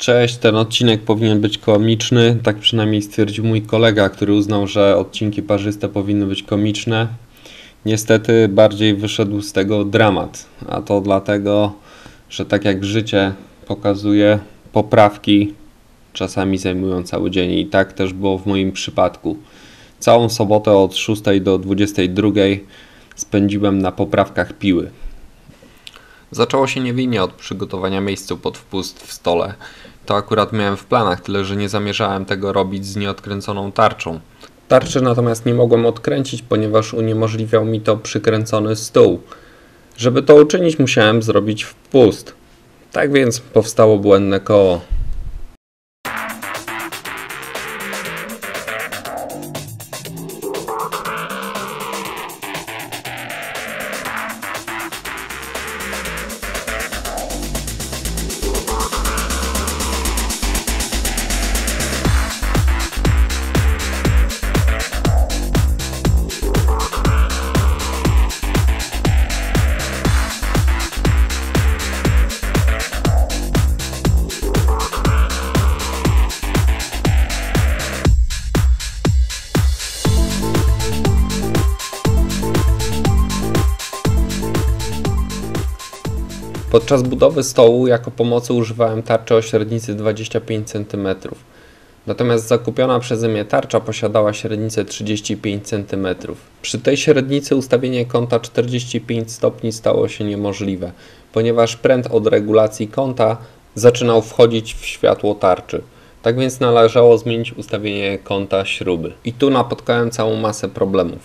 Cześć, ten odcinek powinien być komiczny, tak przynajmniej stwierdził mój kolega, który uznał, że odcinki parzyste powinny być komiczne. Niestety bardziej wyszedł z tego dramat, a to dlatego, że tak jak życie pokazuje, poprawki czasami zajmują cały dzień i tak też było w moim przypadku. Całą sobotę od 6 do 22 spędziłem na poprawkach piły. Zaczęło się niewinnie od przygotowania miejsca pod wpust w stole. To akurat miałem w planach, tyle że nie zamierzałem tego robić z nieodkręconą tarczą. Tarczy natomiast nie mogłem odkręcić, ponieważ uniemożliwiał mi to przykręcony stół. Żeby to uczynić, musiałem zrobić wpust. Tak więc powstało błędne koło. Podczas budowy stołu jako pomocy używałem tarczy o średnicy 25 cm. Natomiast zakupiona przeze mnie tarcza posiadała średnicę 35 cm. Przy tej średnicy ustawienie kąta 45 stopni stało się niemożliwe, ponieważ pręt od regulacji kąta zaczynał wchodzić w światło tarczy. Tak więc należało zmienić ustawienie kąta śruby. I tu napotkałem całą masę problemów.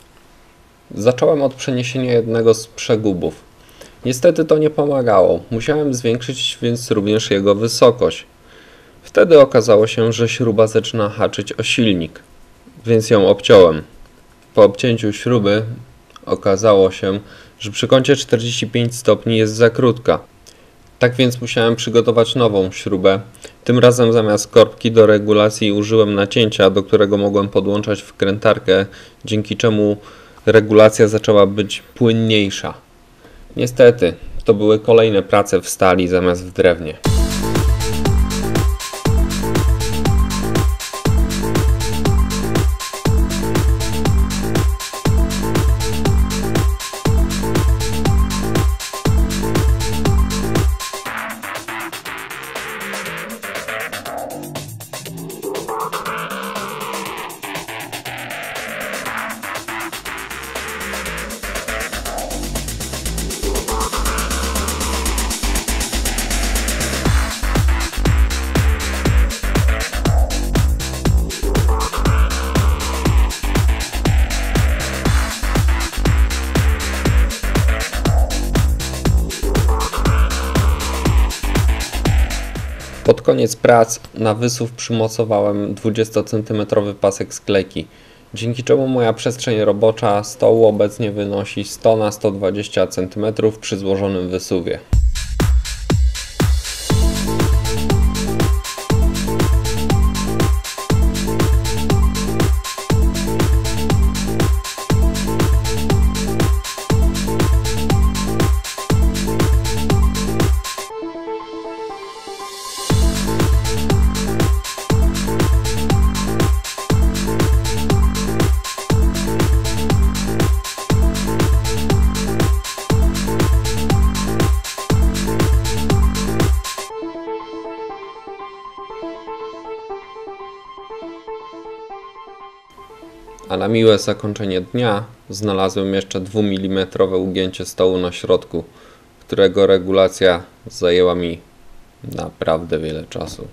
Zacząłem od przeniesienia jednego z przegubów. Niestety to nie pomagało. Musiałem zwiększyć więc również jego wysokość. Wtedy okazało się, że śruba zaczyna haczyć o silnik, więc ją obciąłem. Po obcięciu śruby okazało się, że przy kącie 45 stopni jest za krótka. Tak więc musiałem przygotować nową śrubę. Tym razem zamiast korbki do regulacji użyłem nacięcia, do którego mogłem podłączać wkrętarkę, dzięki czemu regulacja zaczęła być płynniejsza. Niestety, to były kolejne prace w stali zamiast w drewnie. Pod koniec prac na wysuw przymocowałem 20 cm pasek sklejki, dzięki czemu moja przestrzeń robocza stołu obecnie wynosi 100 na 120 cm przy złożonym wysuwie. A na miłe zakończenie dnia znalazłem jeszcze 2 mm ugięcie stołu na środku, którego regulacja zajęła mi naprawdę wiele czasu.